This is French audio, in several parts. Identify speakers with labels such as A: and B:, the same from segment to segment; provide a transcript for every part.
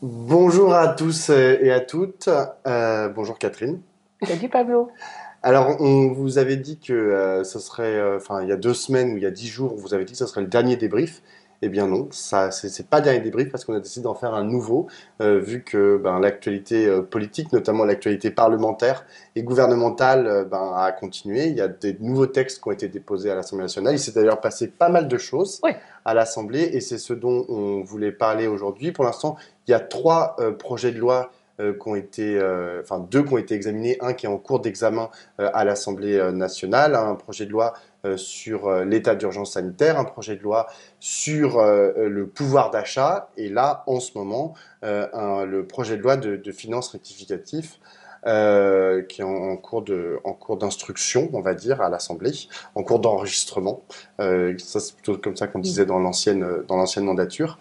A: Bonjour à tous et à toutes. Bonjour Catherine.
B: Salut Pablo.
A: Alors, on vous avait dit que ce serait, enfin, il y a 2 semaines ou il y a 10 jours, on vous avait dit que ce serait le dernier débrief. Eh bien non, ça, c'est pas le dernier débrief parce qu'on a décidé d'en faire un nouveau, vu que ben, l'actualité politique, notamment l'actualité parlementaire et gouvernementale, ben, a continué. Il y a des nouveaux textes qui ont été déposés à l'Assemblée nationale. Il s'est d'ailleurs passé pas mal de choses
B: Oui,
A: à l'Assemblée et c'est ce dont on voulait parler aujourd'hui. Pour l'instant, il y a trois projets de loi qui ont été, enfin deux qui ont été examinés, un qui est en cours d'examen à l'Assemblée nationale, un projet de loi sur l'état d'urgence sanitaire, un projet de loi sur le pouvoir d'achat, et là, en ce moment, le projet de loi de finances rectificatif qui est en cours d'instruction, on va dire, à l'Assemblée, en cours d'enregistrement. Ça, c'est plutôt comme ça qu'on disait dans l'ancienne mandature.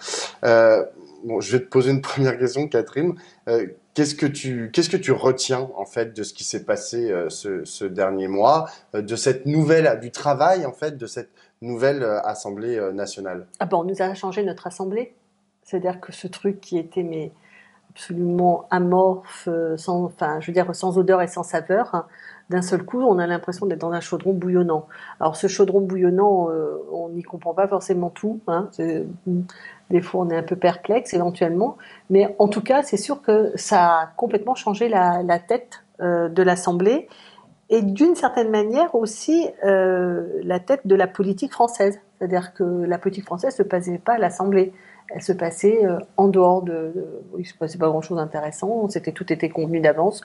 A: Bon, je vais te poser une première question, Catherine. Qu'est-ce que tu retiens en fait de ce qui s'est passé ce dernier mois, de cette nouvelle, du travail en fait de cette nouvelle Assemblée nationale?
B: ah bon, on nous a changé notre assemblée. C'est-à-dire que ce truc qui était mais absolument amorphe, sans, enfin, je veux dire, sans odeur et sans saveur, hein, d'un seul coup, on a l'impression d'être dans un chaudron bouillonnant. Alors ce chaudron bouillonnant, on n'y comprend pas forcément tout, hein. Des fois, on est un peu perplexe éventuellement, mais en tout cas, c'est sûr que ça a complètement changé la tête de l'Assemblée. Et d'une certaine manière aussi la tête de la politique française. C'est-à-dire que la politique française ne se passait pas à l'Assemblée. Elle se passait en dehors il ne se passait pas grand-chose d'intéressant. Tout était convenu d'avance.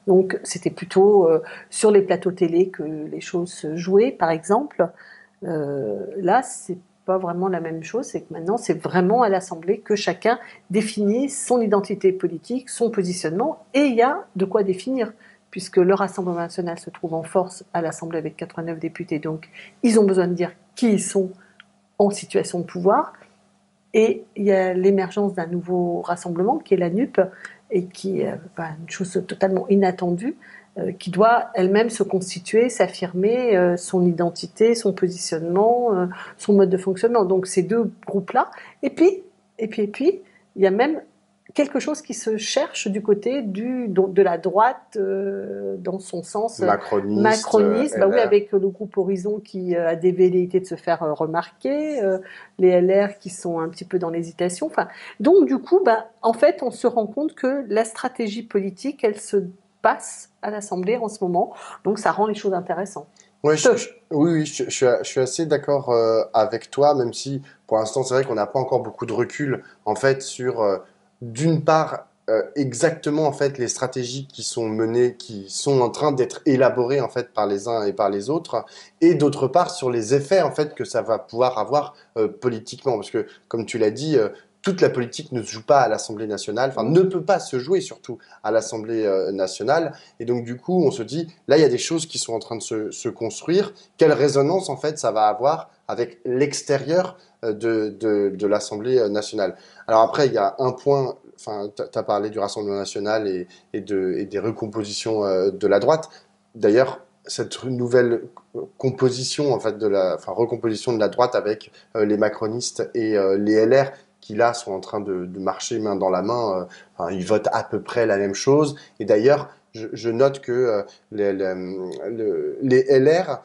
B: Donc c'était plutôt sur les plateaux télé que les choses se jouaient, par exemple. Là, c'est pas vraiment la même chose. C'est que maintenant, c'est vraiment à l'Assemblée que chacun définit son identité politique, son positionnement, et il y a de quoi définir puisque le Rassemblement national se trouve en force à l'Assemblée avec 89 députés. Donc, ils ont besoin de dire qui ils sont en situation de pouvoir. Et il y a l'émergence d'un nouveau rassemblement qui est la NUP et qui est une chose totalement inattendue, qui doit elle-même se constituer, s'affirmer, son identité, son positionnement, son mode de fonctionnement. Donc ces deux groupes-là. Et puis, il y a même quelque chose qui se cherche du côté de la droite dans son sens
A: Macroniste,
B: macroniste. Bah oui,
A: LR.
B: avec le groupe Horizon qui a des velléités de se faire remarquer, les LR qui sont un petit peu dans l'hésitation. Enfin, donc du coup, en fait, on se rend compte que la stratégie politique, elle se passe à l'Assemblée en ce moment. Donc ça rend les choses intéressantes.
A: Ouais, oui, oui, je suis assez d'accord avec toi, même si pour l'instant c'est vrai qu'on n'a pas encore beaucoup de recul en fait sur d'une part exactement en fait les stratégies qui sont menées, qui sont en train d'être élaborées en fait par les uns et par les autres, et d'autre part sur les effets en fait que ça va pouvoir avoir politiquement, parce que comme tu l'as dit. Toute la politique ne se joue pas à l'Assemblée nationale, enfin ne peut pas se jouer surtout à l'Assemblée nationale. Et donc, du coup, on se dit, là, il y a des choses qui sont en train de se construire. Quelle résonance, en fait, ça va avoir avec l'extérieur de l'Assemblée nationale? Alors après, il y a un point, enfin, tu as parlé du Rassemblement national et des recompositions de la droite. D'ailleurs, cette nouvelle composition, en fait, enfin, recomposition de la droite avec les macronistes et les LR, qui là sont en train de marcher main dans la main, enfin, ils votent à peu près la même chose. Et d'ailleurs, je note que les LR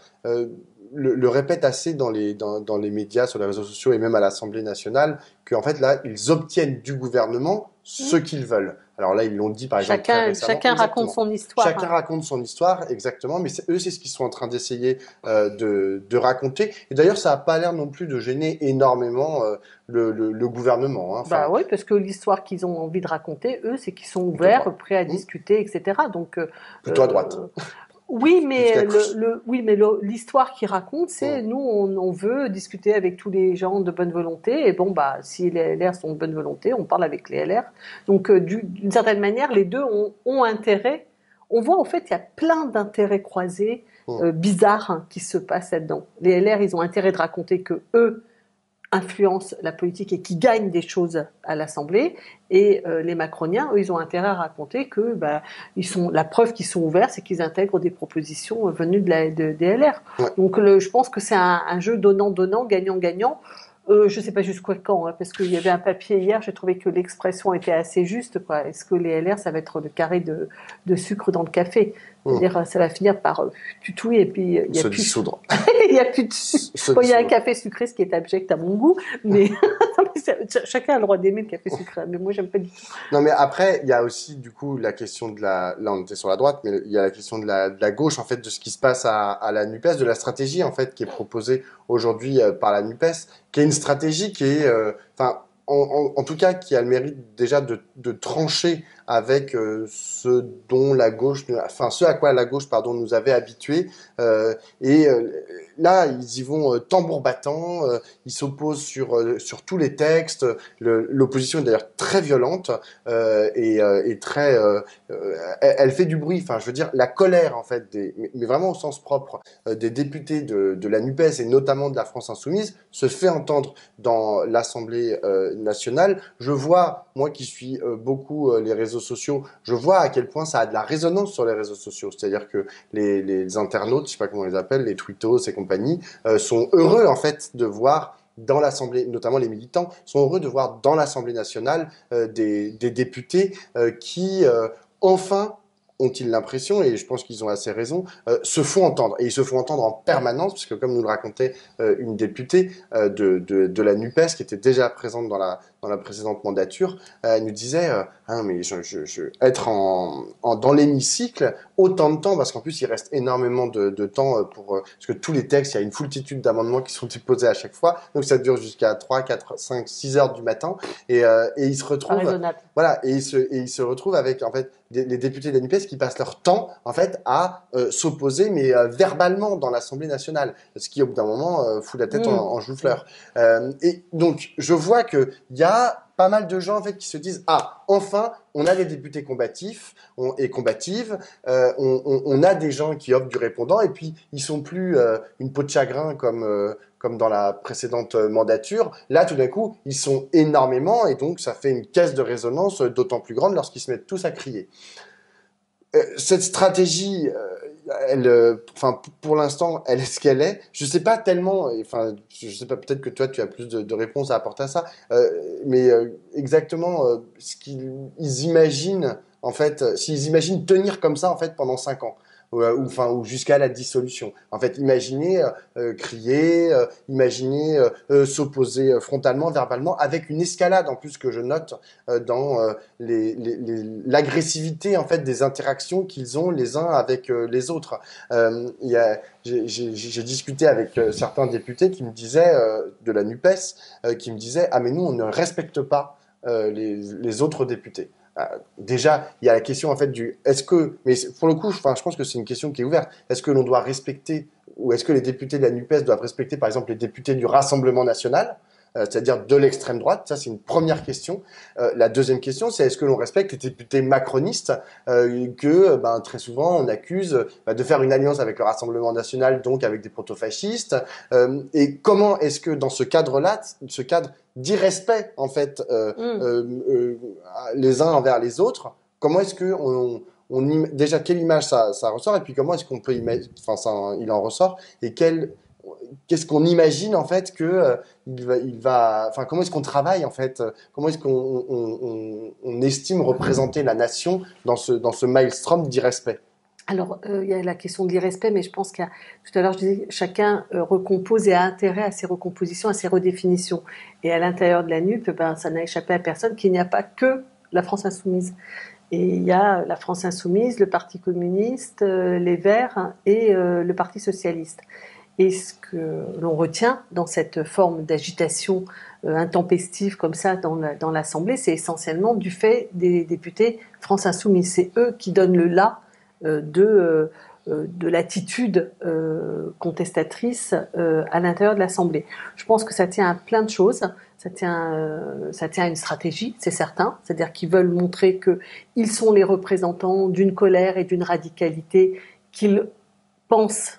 A: le répètent assez dans les médias, sur les réseaux sociaux et même à l'Assemblée nationale, qu'en fait là, ils obtiennent du gouvernement ce qu'ils veulent. Alors là, ils l'ont dit par exemple très récemment.
B: Chacun raconte
A: Exactement.
B: son histoire,
A: Chacun
B: hein.
A: raconte son histoire, exactement, mais eux, c'est ce qu'ils sont en train d'essayer de raconter. Et d'ailleurs, ça n'a pas l'air non plus de gêner énormément le gouvernement. Hein.
B: Bah
A: Enfin,
B: oui, parce que l'histoire qu'ils ont envie de raconter, eux, c'est qu'ils sont
A: plutôt
B: ouverts,
A: droite.
B: prêts à
A: Hmm.
B: discuter, etc. Donc,
A: Plutôt à droite,
B: euh, oui, mais
A: jusqu'à gauche.
B: l'histoire qu'ils racontent,
A: Hmm.
B: c'est nous, on veut discuter avec tous les gens de bonne volonté. Et bon, bah, si les LR sont de bonne volonté, on parle avec les LR. Donc, d'une certaine manière, les deux ont intérêt. On voit en fait, il y a plein d'intérêts croisés
A: Hmm.
B: bizarres hein, qui se passent là-dedans. Les LR, ils ont intérêt de raconter que eux influencent la politique et qui gagnent des choses à l'Assemblée. Et les macroniens, eux, ils ont intérêt à raconter que la preuve qu'ils sont ouverts, c'est qu'ils intègrent des propositions venues des LR.
A: Ouais.
B: Donc je pense que c'est un jeu donnant-donnant, gagnant-gagnant. Je ne sais pas jusqu'à quand, hein, parce qu'il y avait un papier hier, j'ai trouvé que l'expression était assez juste, quoi. Est-ce que les LR, ça va être le carré de sucre dans le café? C'est-à-dire, ça va finir par tutouiller, et puis il y a
A: Se
B: plus,
A: dissoudre.
B: il y a plus de,
A: Se
B: bon, il y a un
A: dissoudre.
B: café sucré, ce qui est abject à mon goût, mais chacun a le droit d'aimer le café sucré, mais moi j'aime pas du tout.
A: Non, mais après, il y a aussi, du coup, la question de la. Là, on était sur la droite, mais il y a la question de la gauche, en fait, de ce qui se passe à la NUPES, de la stratégie, en fait, qui est proposée aujourd'hui par la NUPES, qui est une stratégie qui est. Enfin, en tout cas, qui a le mérite déjà de trancher avec ce dont la gauche. Enfin, ce à quoi la gauche, pardon, nous avait habitués. Et là, ils y vont tambour battant, ils s'opposent sur tous les textes. L'opposition est d'ailleurs très violente. Et très, elle fait du bruit. Enfin, je veux dire, la colère en fait, mais vraiment au sens propre, des députés de la Nupes et notamment de la France insoumise se fait entendre dans l'Assemblée nationale. Je vois, moi qui suis beaucoup les réseaux sociaux, je vois à quel point ça a de la résonance sur les réseaux sociaux. C'est-à-dire que les internautes, je sais pas comment on les appelle, les twittos et compagnie, sont heureux en fait de voir dans l'Assemblée, notamment les militants, sont heureux de voir dans l'Assemblée nationale des députés qui, enfin, ont-ils l'impression, et je pense qu'ils ont assez raison, se font entendre. Et ils se font entendre en permanence, puisque comme nous le racontait une députée de la NUPES, qui était déjà présente dans la précédente mandature, elle nous disait ah non, mais être dans l'hémicycle, autant de temps, parce qu'en plus il reste énormément de temps parce que tous les textes, il y a une foultitude d'amendements qui sont déposés à chaque fois, donc ça dure jusqu'à 3, 4, 5, 6 heures du matin, et ils se
B: Pas
A: retrouvent,
B: raisonnable.
A: voilà, et ils se retrouvent avec en fait les députés de la NUPES qui passent leur temps en fait à s'opposer, mais verbalement dans l'Assemblée nationale, ce qui au bout d'un moment fout la tête en chou-fleur. Et donc je vois que il y a pas mal de gens en fait qui se disent ah enfin on a des députés combatifs et combatives, on a des gens qui offrent du répondant et puis ils sont plus une peau de chagrin comme dans la précédente mandature. Là, tout d'un coup, ils sont énormément et donc ça fait une caisse de résonance d'autant plus grande lorsqu'ils se mettent tous à crier. Cette stratégie, enfin, pour l'instant, elle est ce qu'elle est. Je sais pas tellement, enfin, je sais pas, peut-être que toi, tu as plus de réponses à apporter à ça, mais exactement ce qu'ils imaginent, en fait, s'ils imaginent tenir comme ça, en fait, pendant 5 ans. Ou jusqu'à la dissolution. En fait, imaginez crier, imaginez s'opposer frontalement, verbalement, avec une escalade en plus que je note dans l'agressivité en fait des interactions qu'ils ont les uns avec les autres. J'ai discuté avec certains députés qui me disaient de la Nupes, qui me disaient ah mais nous on ne respecte pas les autres députés. Déjà, il y a la question en fait du est-ce que, mais pour le coup, enfin, je pense que c'est une question qui est ouverte. Est-ce que l'on doit respecter ou est-ce que les députés de la Nupes doivent respecter, par exemple, les députés du Rassemblement national, c'est-à-dire de l'extrême droite? Ça, c'est une première question. La deuxième question, c'est est-ce que l'on respecte les députés macronistes que, très souvent, on accuse de faire une alliance avec le Rassemblement national, donc avec des proto-fascistes. Et comment est-ce que dans ce cadre-là, ce cadre d'irrespect en fait les uns envers les autres, comment est-ce que déjà quelle image ça ressort et puis comment est-ce qu'on peut imaginer, enfin il en ressort et qu'est-ce qu'on imagine en fait que enfin comment est-ce qu'on travaille en fait, comment est-ce qu'on estime représenter la nation dans ce maelstrom d'irrespect.
B: Alors, il y a la question de l'irrespect, mais je pense qu'il y a, tout à l'heure, je disais, chacun recompose et a intérêt à ses recompositions, à ses redéfinitions. Et à l'intérieur de la NUP, ça n'a échappé à personne qu'il n'y a pas que la France insoumise. Et il y a la France insoumise, le Parti communiste, les Verts et le Parti socialiste. Et ce que l'on retient dans cette forme d'agitation intempestive comme ça dans l'Assemblée, c'est essentiellement du fait des députés France insoumise. C'est eux qui donnent le là de l'attitude contestatrice à l'intérieur de l'Assemblée. Je pense que ça tient à plein de choses. Ça tient à une stratégie, c'est certain. C'est-à-dire qu'ils veulent montrer qu'ils sont les représentants d'une colère et d'une radicalité qu'ils pensent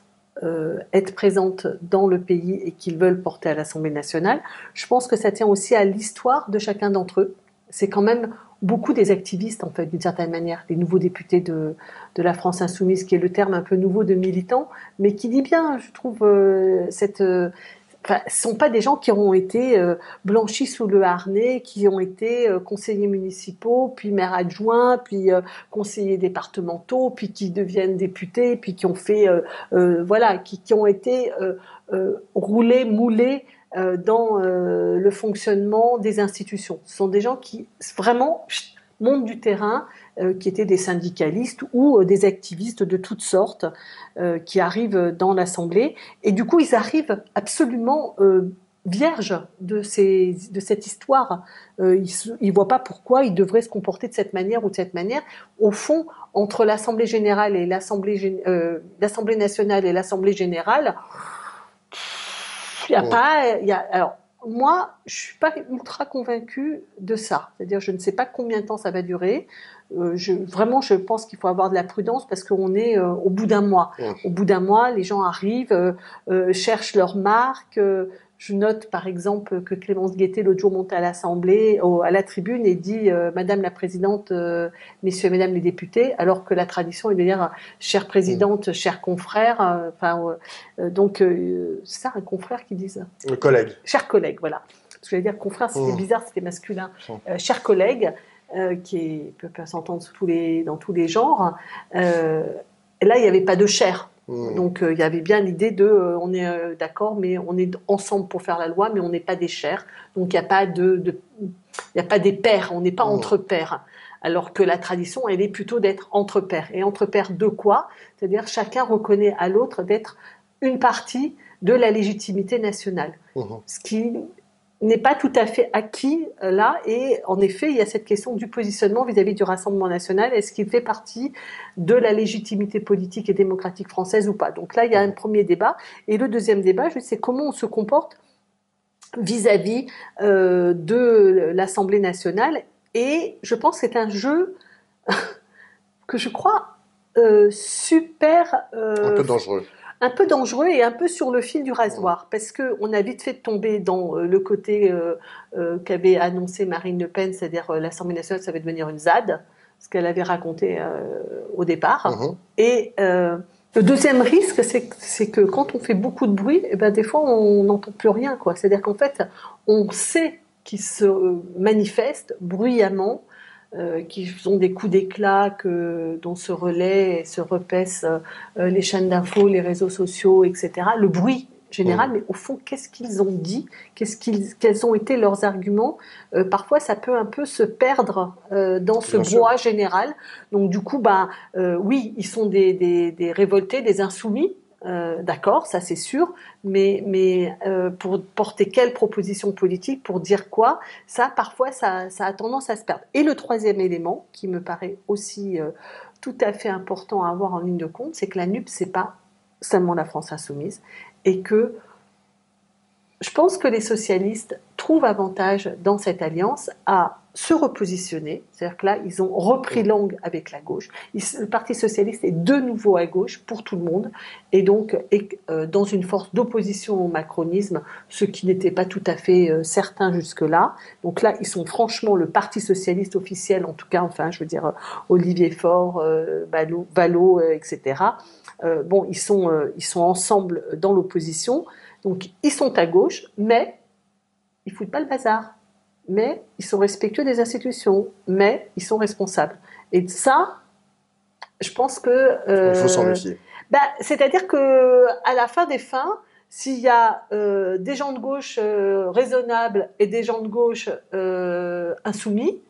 B: être présente dans le pays et qu'ils veulent porter à l'Assemblée nationale. Je pense que ça tient aussi à l'histoire de chacun d'entre eux. C'est quand même beaucoup des activistes, en fait, d'une certaine manière, les nouveaux députés de la France insoumise, qui est le terme un peu nouveau de militant, mais qui dit bien, je trouve, enfin, ce sont pas des gens qui ont été blanchis sous le harnais, qui ont été conseillers municipaux, puis maires adjoints, puis conseillers départementaux, puis qui deviennent députés, puis qui ont fait, voilà, qui ont été roulés, moulés dans le fonctionnement des institutions. Ce sont des gens qui vraiment montent du terrain, qui étaient des syndicalistes ou des activistes de toutes sortes qui arrivent dans l'Assemblée. Et du coup, ils arrivent absolument vierges de cette histoire. Ils ne voient pas pourquoi ils devraient se comporter de cette manière ou de cette manière. Au fond, entre l'Assemblée générale et l'Assemblée nationale et l'Assemblée générale, il y a pas... alors, moi, je suis pas ultra convaincue de ça. C'est-à-dire, je ne sais pas combien de temps ça va durer. Vraiment, je pense qu'il faut avoir de la prudence parce qu'on est au bout d'un mois. Au bout d'un mois, les gens arrivent, cherchent leur marque. Je note, par exemple, que Clémence Guettet, l'autre jour, monte à l'Assemblée, à la tribune et dit « Madame la Présidente, Messieurs et Mesdames les députés », alors que la tradition est de dire « Chère Présidente, chers confrères ». Donc, c'est ça, un confrère qui dit ça.
A: Le collègue.
B: Chers collègues, voilà. Je voulais dire confrère, c'était bizarre, c'était masculin. Chers collègues, qui peut s'entendre dans tous les genres. Et là, il n'y avait pas de chair. Donc, il y avait bien l'idée de on est d'accord, mais on est ensemble pour faire la loi, mais on n'est pas des chairs. Donc, il n'y a pas il y a pas des pairs, on n'est pas entre pairs. Alors que la tradition, elle est plutôt d'être entre pairs. Et entre pairs de quoi? C'est-à-dire, chacun reconnaît à l'autre d'être une partie de la légitimité nationale. Ce qui n'est pas tout à fait acquis là, et en effet, il y a cette question du positionnement vis-à-vis du Rassemblement national. Est-ce qu'il fait partie de la légitimité politique et démocratique française ou pas? Donc là, il y a un premier débat. Et le deuxième débat, c'est comment on se comporte vis-à-vis de l'Assemblée nationale. Et je pense que c'est un jeu que je crois super...
A: un peu dangereux.
B: Un peu dangereux et un peu sur le fil du rasoir, parce que on a vite fait de tomber dans le côté qu'avait annoncé Marine Le Pen, c'est-à-dire l'Assemblée nationale, ça va devenir une ZAD, ce qu'elle avait raconté au départ. Et le deuxième risque, c'est que quand on fait beaucoup de bruit, et ben des fois on n'entend plus rien, quoi. C'est-à-dire qu'en fait, on sait qu'ils se manifestent bruyamment, qui ont des coups d'éclat dont se relaient et se repaissent les chaînes d'infos, les réseaux sociaux, etc. Le bruit général, mais au fond, qu'est-ce qu'ils ont dit? Quels ont été leurs arguments? Parfois, ça peut un peu se perdre dans ce brouhaha général. Donc, du coup, oui, ils sont des révoltés, des insoumis. D'accord, ça c'est sûr, mais pour porter quelle proposition politique, pour dire quoi, ça parfois ça a tendance à se perdre. Et le troisième élément qui me paraît aussi tout à fait important à avoir en ligne de compte, c'est que la NUP c'est pas seulement la France insoumise et que je pense que les socialistes trouvent avantage dans cette alliance à se repositionner. C'est-à-dire que là, ils ont repris langue avec la gauche. Le Parti socialiste est de nouveau à gauche pour tout le monde et donc est dans une force d'opposition au macronisme, ce qui n'était pas tout à fait certain jusque-là. Donc là, ils sont franchement le Parti socialiste officiel, en tout cas, enfin, je veux dire, Olivier Faure, Vallaud, etc. Bon, ils sont ensemble dans l'opposition. Donc, ils sont à gauche, mais ils foutent pas le bazar. Mais ils sont respectueux des institutions. Mais ils sont responsables. Et ça, je pense que...
A: il faut s'en méfier.
B: C'est-à-dire que à la fin des fins, s'il y a des gens de gauche raisonnables et des gens de gauche insoumis,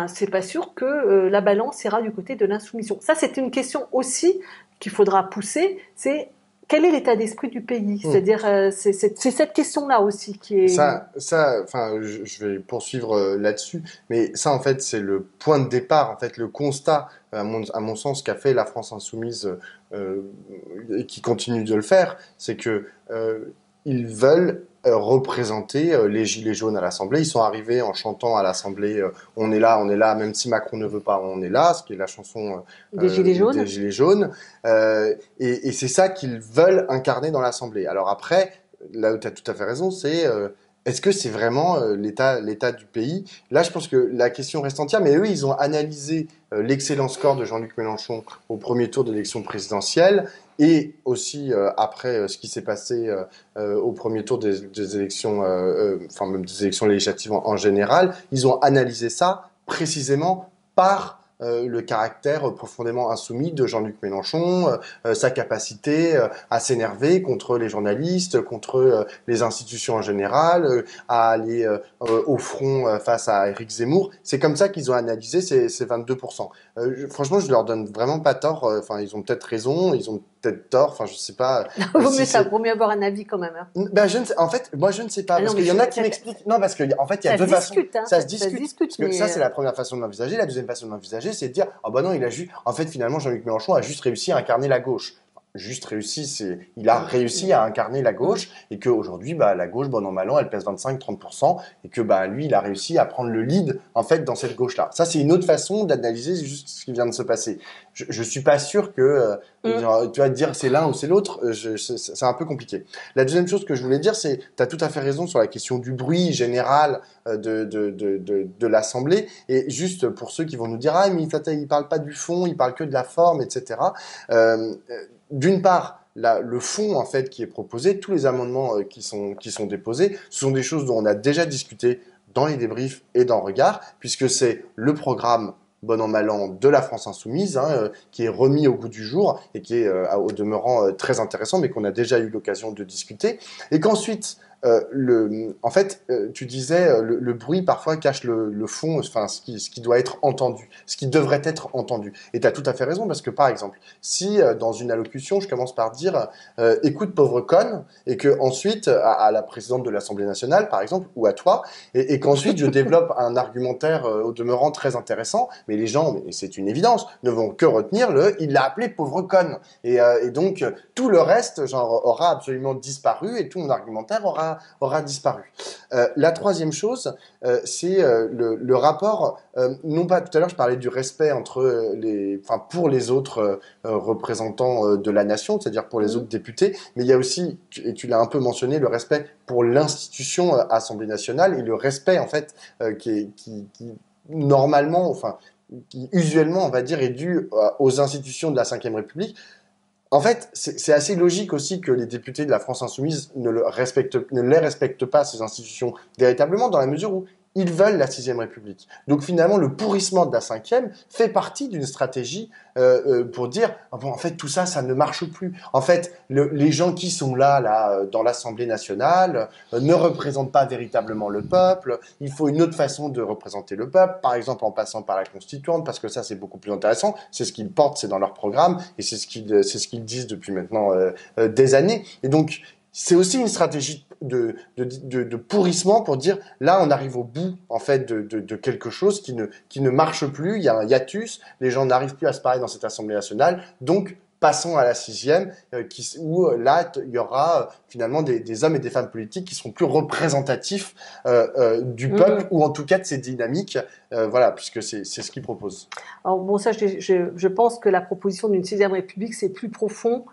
B: c'est pas sûr que la balance ira du côté de l'insoumission. Ça, c'est une question aussi qu'il faudra pousser. C'est quel est l'état d'esprit du pays? C'est-à-dire, c'est cette question-là aussi qui est...
A: je vais poursuivre là-dessus, mais ça, en fait, c'est le point de départ, en fait, le constat, à mon sens, qu'a fait la France insoumise et qui continue de le faire, c'est que ils veulent représenter les Gilets jaunes à l'Assemblée. Ils sont arrivés en chantant à l'Assemblée on est là, même si Macron ne veut pas, on est là, ce qui est la chanson
B: des
A: Gilets jaunes. Et c'est ça qu'ils veulent incarner dans l'Assemblée. Alors après, là où tu as tout à fait raison, c'est est-ce que c'est vraiment l'état du pays? Là, je pense que la question reste entière, mais eux, ils ont analysé l'excellent score de Jean-Luc Mélenchon au premier tour de l'élection présidentielle et aussi après ce qui s'est passé au premier tour des élections, enfin même des élections législatives en général. Ils ont analysé ça précisément par le caractère profondément insoumis de Jean-Luc Mélenchon, sa capacité à s'énerver contre les journalistes, contre les institutions en général, à aller au front face à Éric Zemmour. C'est comme ça qu'ils ont analysé ces 22%. Franchement, je leur donne vraiment pas tort. Enfin, ils ont peut-être raison, ils ont peut-être tort. Enfin, je sais pas
B: Vaut
A: si
B: mieux ça,
A: c'est.
B: vaut mieux avoir un avis quand même, hein.
A: Ben, je ne sais, en fait, moi je ne sais pas,
B: Ah
A: parce
B: non, mais
A: qu'il y en a qui m'expliquent. Non, parce qu'en fait, il y a
B: ça se
A: deux façons.
B: discute, hein,
A: Ça se
B: ça se
A: discute.
B: discute,
A: Parce que ça,
B: mais
A: c'est la première façon de l'envisager. La deuxième façon de l'envisager, c'est de dire, ah bah non, il a juste. En fait, finalement, Jean-Luc Mélenchon a juste réussi à incarner la gauche. Juste réussi, il a réussi à incarner la gauche, et qu'aujourd'hui, bah, la gauche, bon an, mal an, elle pèse 25-30%, et que bah, lui, il a réussi à prendre le lead, en fait, dans cette gauche-là. Ça, c'est une autre façon d'analyser juste ce qui vient de se passer. Je suis pas sûr que, genre, tu vas te dire c'est l'un ou c'est l'autre, c'est un peu compliqué. La deuxième chose que je voulais dire, c'est, tu as tout à fait raison sur la question du bruit général de l'Assemblée. Et juste pour ceux qui vont nous dire, ah, mais il parle pas du fond, il parle que de la forme, etc. D'une part, le fond en fait qui est proposé, tous les amendements qui sont déposés, ce sont des choses dont on a déjà discuté dans les débriefs et dans Regard, puisque c'est le programme bon an mal an de la France insoumise, hein, qui est remis au goût du jour et qui est au demeurant très intéressant, mais qu'on a déjà eu l'occasion de discuter, et qu'ensuite en fait, tu disais, le bruit parfois cache le fond, enfin ce qui doit être entendu, ce qui devrait être entendu. Et tu as tout à fait raison, parce que par exemple, si dans une allocution, je commence par dire écoute pauvre conne, et que ensuite à la présidente de l'Assemblée nationale, par exemple, ou à toi, et qu'ensuite je développe un argumentaire au demeurant très intéressant, mais les gens, mais c'est une évidence, ne vont que retenir il l'a appelé pauvre conne. Et donc tout le reste, genre, aura absolument disparu, et tout mon argumentaire aura disparu. La troisième chose, c'est le rapport, non pas, tout à l'heure je parlais du respect pour les autres représentants de la nation, c'est-à-dire pour les autres députés, mais il y a aussi, et tu l'as un peu mentionné, le respect pour l'institution Assemblée nationale, et le respect en fait qui normalement, enfin qui usuellement on va dire est dû aux institutions de la Ve République. En fait, c'est assez logique aussi que les députés de la France insoumise ne les respectent pas, ces institutions, véritablement, dans la mesure où ils veulent la Sixième République. Donc finalement, le pourrissement de la Cinquième fait partie d'une stratégie pour dire, ah bon, en fait, tout ça, ça ne marche plus. En fait, les gens qui sont là, dans l'Assemblée nationale, ne représentent pas véritablement le peuple. Il faut une autre façon de représenter le peuple, par exemple en passant par la Constituante, parce que ça, c'est beaucoup plus intéressant. C'est ce qu'ils portent, c'est dans leur programme, et c'est ce qu'ils disent depuis maintenant des années. Et donc, c'est aussi une stratégie de pourrissement pour dire là on arrive au bout en fait de quelque chose qui ne marche plus, il y a un hiatus, les gens n'arrivent plus à se parler dans cette Assemblée nationale, donc passons à la sixième où là il y aura finalement des hommes et des femmes politiques qui seront plus représentatifs du peuple ou en tout cas de ces dynamiques, voilà, puisque c'est ce qu'ils proposent.
B: Alors bon, ça, je pense que la proposition d'une sixième République, c'est plus profond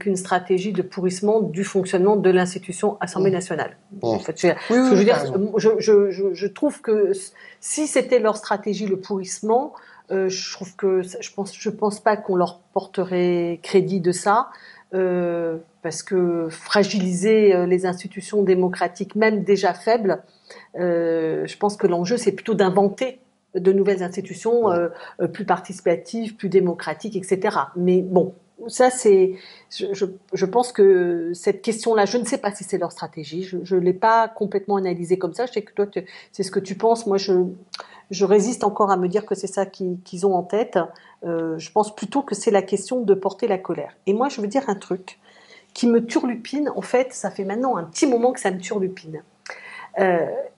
B: qu'une stratégie de pourrissement du fonctionnement de l'institution Assemblée nationale. En fait, ce que je veux dire, je trouve que si c'était leur stratégie, le pourrissement, je pense pas qu'on leur porterait crédit de ça, parce que fragiliser les institutions démocratiques, même déjà faibles, je pense que l'enjeu, c'est plutôt d'inventer de nouvelles institutions plus participatives, plus démocratiques, etc. Mais bon, ça c'est, je pense que cette question-là, je ne sais pas si c'est leur stratégie. Je l'ai pas complètement analysée comme ça. Je sais que toi, c'est ce que tu penses. Moi, je résiste encore à me dire que c'est ça qu'ils ont en tête. Je pense plutôt que c'est la question de porter la colère. Et moi, je veux dire un truc qui me turlupine. En fait, ça fait maintenant un petit moment que ça me turlupine.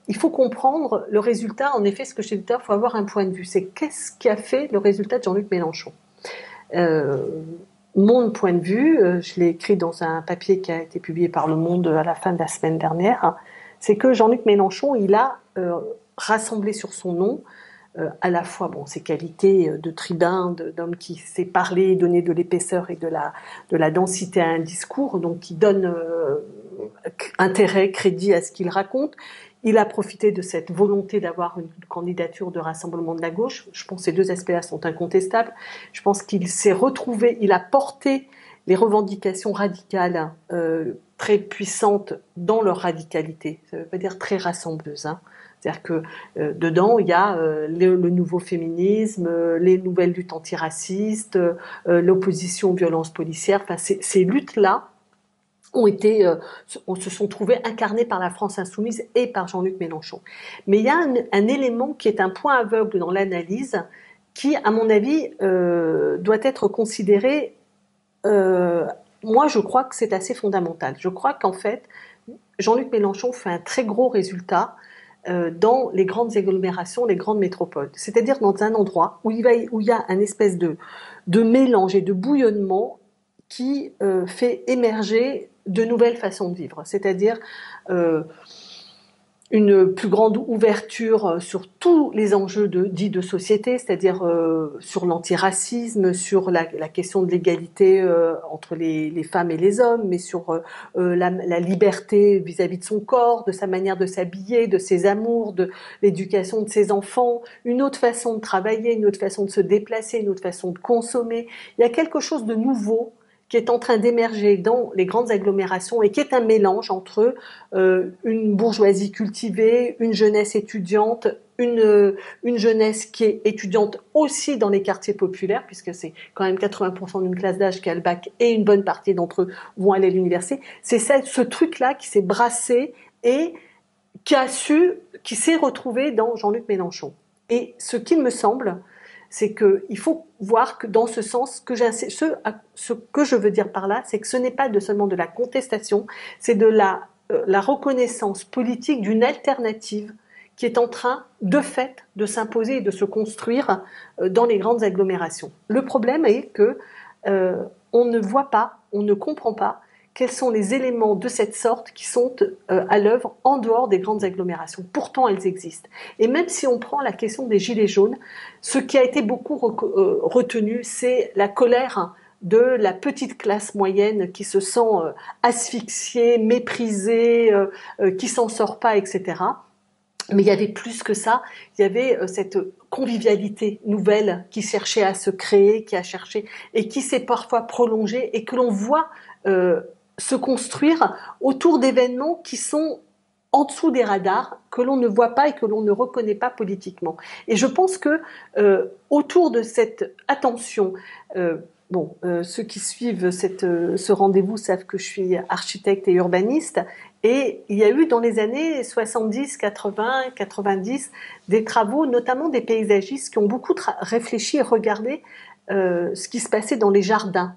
B: Il faut comprendre le résultat. En effet, ce que je disais tout à l'heure, il faut avoir un point de vue. C'est qu'est-ce qui a fait le résultat de Jean-Luc Mélenchon. Mon point de vue, je l'ai écrit dans un papier qui a été publié par Le Monde à la fin de la semaine dernière, c'est que Jean-Luc Mélenchon, il a rassemblé sur son nom à la fois ses qualités de tribun, d'homme qui sait parler, donner de l'épaisseur et de la densité à un discours, donc qui donne intérêt, crédit à ce qu'il raconte. Il a profité de cette volonté d'avoir une candidature de rassemblement de la gauche. Je pense que ces deux aspects-là sont incontestables. Je pense qu'il s'est retrouvé, il a porté les revendications radicales très puissantes dans leur radicalité. Ça ne veut pas dire très rassembleuse, hein. C'est-à-dire que dedans, il y a le nouveau féminisme, les nouvelles luttes antiracistes, l'opposition aux violences policières. Enfin, ces luttes-là se sont trouvées incarnées par la France insoumise et par Jean-Luc Mélenchon. Mais il y a un élément qui est un point aveugle dans l'analyse qui, à mon avis, doit être considéré. Moi, je crois que c'est assez fondamental. Je crois qu'en fait, Jean-Luc Mélenchon fait un très gros résultat dans les grandes agglomérations, les grandes métropoles. C'est-à-dire dans un endroit où il y a un espèce de mélange et de bouillonnement qui fait émerger de nouvelles façons de vivre. C'est-à-dire une plus grande ouverture sur tous les enjeux dits de société, c'est-à-dire sur l'antiracisme, sur la question de l'égalité entre les femmes et les hommes, mais sur la liberté vis-à-vis de son corps, de sa manière de s'habiller, de ses amours, de l'éducation de ses enfants, une autre façon de travailler, une autre façon de se déplacer, une autre façon de consommer. Il y a quelque chose de nouveau qui est en train d'émerger dans les grandes agglomérations et qui est un mélange entre une bourgeoisie cultivée, une jeunesse étudiante, une jeunesse qui est étudiante aussi dans les quartiers populaires, puisque c'est quand même 80% d'une classe d'âge qui a le bac et une bonne partie d'entre eux vont aller à l'université. C'est ce truc-là qui s'est brassé et qui s'est retrouvé dans Jean-Luc Mélenchon. Et ce qu'il me semble, c'est qu'il faut voir que dans ce sens, ce que je veux dire par là, c'est que ce n'est pas seulement de la contestation, c'est de la reconnaissance politique d'une alternative qui est en train, de fait, de s'imposer et de se construire dans les grandes agglomérations. Le problème est que on ne voit pas, on ne comprend pas quels sont les éléments de cette sorte qui sont à l'œuvre en dehors des grandes agglomérations. Pourtant, elles existent. Et même si on prend la question des gilets jaunes, ce qui a été beaucoup retenu, c'est la colère de la petite classe moyenne qui se sent asphyxiée, méprisée, qui s'en sort pas, etc. Mais il y avait plus que ça, il y avait cette convivialité nouvelle qui cherchait à se créer, qui a cherché et qui s'est parfois prolongée et que l'on voit se construire autour d'événements qui sont en dessous des radars, que l'on ne voit pas et que l'on ne reconnaît pas politiquement. Et je pense que autour de cette attention, ceux qui suivent ce rendez-vous savent que je suis architecte et urbaniste, et il y a eu dans les années 70, 80, 90 des travaux, notamment des paysagistes qui ont beaucoup réfléchi et regardé ce qui se passait dans les jardins.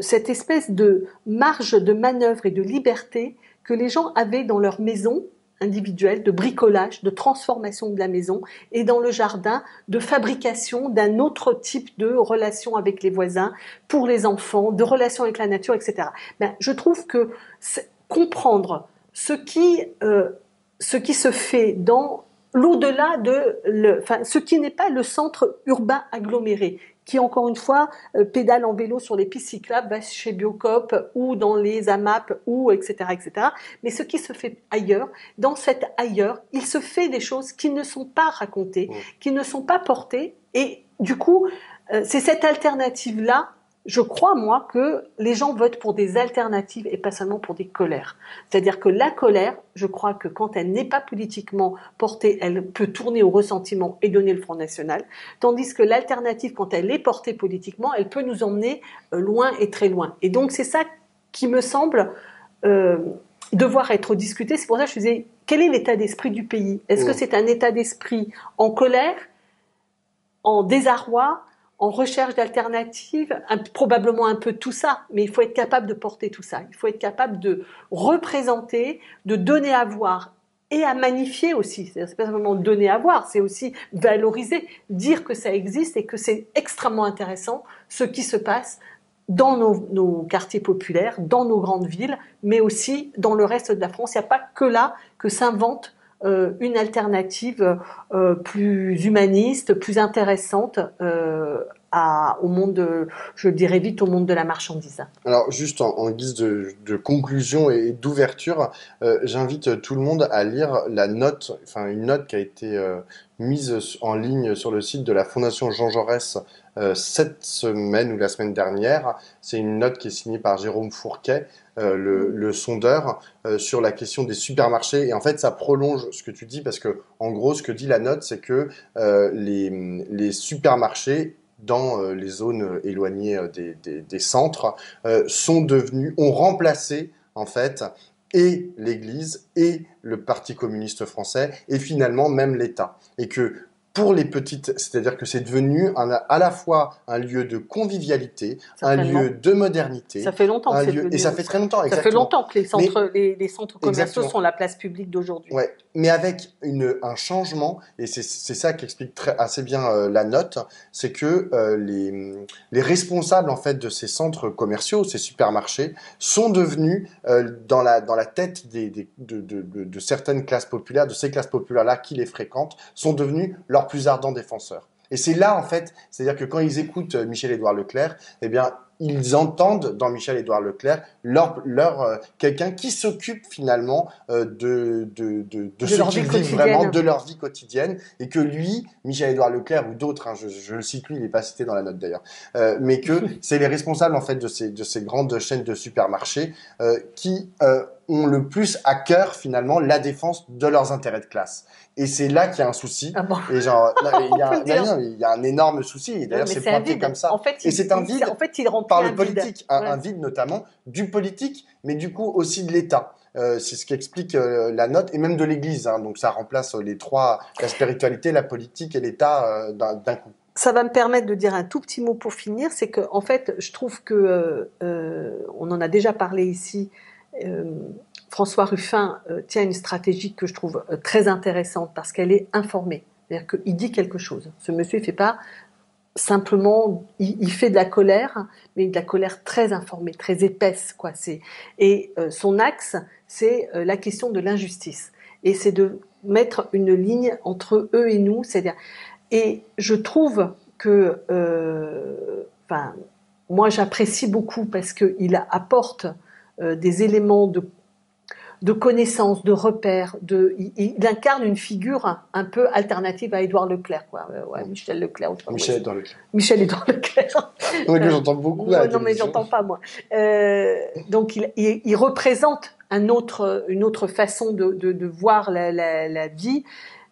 B: Cette espèce de marge de manœuvre et de liberté que les gens avaient dans leur maison individuelle, de bricolage, de transformation de la maison, et dans le jardin, de fabrication d'un autre type de relation avec les voisins, pour les enfants, de relation avec la nature, etc. Je trouve que comprendre ce qui se fait dans l'au-delà ce qui n'est pas le centre urbain aggloméré, qui encore une fois pédale en vélo sur les pistes cyclables, va chez Biocop ou dans les AMAP ou etc., etc. Mais ce qui se fait ailleurs, dans cet ailleurs, il se fait des choses qui ne sont pas racontées, qui ne sont pas portées, et du coup, c'est cette alternative-là. Je crois, moi, que les gens votent pour des alternatives et pas seulement pour des colères. C'est-à-dire que la colère, je crois que quand elle n'est pas politiquement portée, elle peut tourner au ressentiment et donner le Front National. Tandis que l'alternative, quand elle est portée politiquement, elle peut nous emmener loin et très loin. Et donc, c'est ça qui me semble devoir être discuté. C'est pour ça que je disais, quel est l'état d'esprit du pays ? Est-ce que c'est un état d'esprit en colère, en désarroi, en recherche d'alternatives, probablement un peu tout ça, mais il faut être capable de porter tout ça. Il faut être capable de représenter, de donner à voir et à magnifier aussi. C'est pas simplement donner à voir, c'est aussi valoriser, dire que ça existe et que c'est extrêmement intéressant ce qui se passe dans nos quartiers populaires, dans nos grandes villes, mais aussi dans le reste de la France. Il n'y a pas que là que s'invente une alternative plus humaniste, plus intéressante au monde, je dirais vite, au monde de la marchandise.
A: Alors, juste en guise de conclusion et d'ouverture, j'invite tout le monde à lire la note, enfin une note qui a été mise en ligne sur le site de la Fondation Jean Jaurès cette semaine ou la semaine dernière. C'est une note qui est signée par Jérôme Fourquet, le sondeur, sur la question des supermarchés. Et en fait, ça prolonge ce que tu dis parce que, en gros, ce que dit la note, c'est que les supermarchés dans les zones éloignées des centres, ont remplacé en fait et l'Église et le Parti communiste français et finalement même l'État. Et que pour les petites, c'est-à-dire que c'est devenu à la fois un lieu de convivialité, un lieu de modernité,
B: ça fait longtemps que c'est devenu.
A: Et ça fait très longtemps,
B: exactement. Ça fait longtemps que les centres commerciaux
A: exactement.
B: sont la place publique d'aujourd'hui.
A: Ouais, mais avec un changement, et c'est ça qui explique assez bien la note, c'est que les responsables en fait de ces centres commerciaux, ces supermarchés, sont devenus dans la tête de certaines classes populaires, de ces classes populaires-là qui les fréquentent, sont devenus leurs plus ardents défenseurs. Et c'est là, en fait, c'est-à-dire que quand ils écoutent Michel-Édouard Leclerc, eh bien, ils entendent dans Michel-Édouard Leclerc quelqu'un qui s'occupe finalement de ceux qui vivent vraiment de leur vie quotidienne, et que lui, Michel-Édouard Leclerc ou d'autres, hein, je le cite lui, il n'est pas cité dans la note d'ailleurs, mais que c'est les responsables en fait de ces grandes chaînes de supermarchés qui ont le plus à cœur finalement la défense de leurs intérêts de classe. Et c'est là qu'il y a un souci.
B: Ah bon.
A: Et genre, il y a un énorme souci. Et d'ailleurs, c'est pointé comme ça.
B: En fait,
A: et c'est un vide
B: il remplit
A: par le politique, un vide notamment du politique, mais du coup aussi de l'État. C'est ce qui explique la note, et même de l'Église. Hein. Donc ça remplace les trois, la spiritualité, la politique et l'État d'un coup.
B: Ça va me permettre de dire un tout petit mot pour finir, c'est que en fait, je trouve que on en a déjà parlé ici. François Ruffin tient une stratégie que je trouve très intéressante parce qu'elle est informée. C'est-à-dire qu'il dit quelque chose. Ce monsieur ne fait pas simplement, il fait de la colère, mais de la colère très informée, très épaisse, quoi. Et son axe, c'est la question de l'injustice. Et c'est de mettre une ligne entre eux et nous. C'est-à-dire, et je trouve que, moi j'apprécie beaucoup parce qu'il apporte des éléments de connaissances, de repères, il incarne une figure un peu alternative à Édouard Leclerc, quoi. Michel Leclerc.
A: Michel-Édouard Leclerc.
B: Michel-Édouard Leclerc.
A: Oui, que j'entends beaucoup à la télévision.
B: Non, mais j'entends pas, moi. Donc, il représente une autre façon de voir la vie.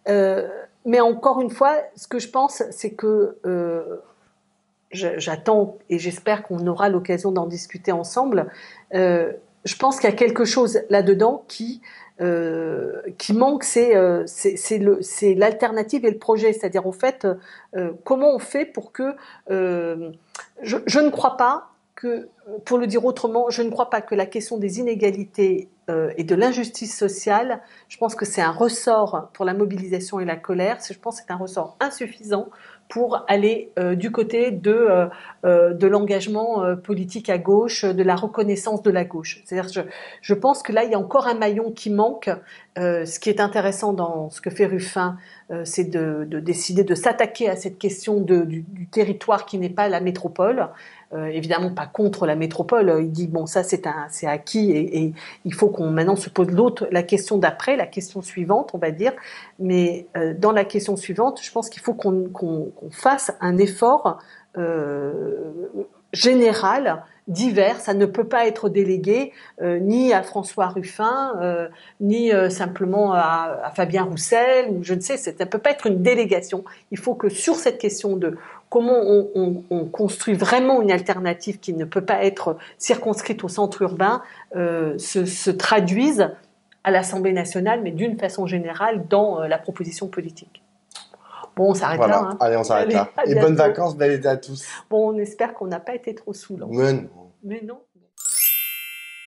B: Mais encore une fois, ce que je pense, c'est que j'attends et j'espère qu'on aura l'occasion d'en discuter ensemble. Je pense qu'il y a quelque chose là-dedans qui manque, c'est l'alternative et le projet. C'est-à-dire, en fait, comment on fait pour que... je ne crois pas que, pour le dire autrement, je ne crois pas que la question des inégalités et de l'injustice sociale, je pense que c'est un ressort pour la mobilisation et la colère. Je pense que c'est un ressort insuffisant pour aller du côté de l'engagement politique à gauche, de la reconnaissance de la gauche. C'est-à-dire, je pense que là, il y a encore un maillon qui manque. Ce qui est intéressant dans ce que fait Ruffin, c'est de décider de s'attaquer à cette question du territoire qui n'est pas la métropole. Évidemment pas contre la métropole. Il dit bon, ça c'est acquis et il faut qu'on maintenant se pose la question d'après, la question suivante, on va dire. Mais dans la question suivante, je pense qu'il faut qu'on fasse un effort général, divers. Ça ne peut pas être délégué ni à François Ruffin, ni simplement à Fabien Roussel, ou je ne sais, ça ne peut pas être une délégation. Il faut que sur cette question de comment on construit vraiment une alternative qui ne peut pas être circonscrite au centre urbain, se traduise à l'Assemblée nationale, mais d'une façon générale dans la proposition politique. Bon, on s'arrête là. Hein.
A: Allez, on s'arrête là. Et bonnes vacances, bel été à tous.
B: Bon, on espère qu'on n'a pas été trop saoulant.
A: Mais non.
B: Mais non.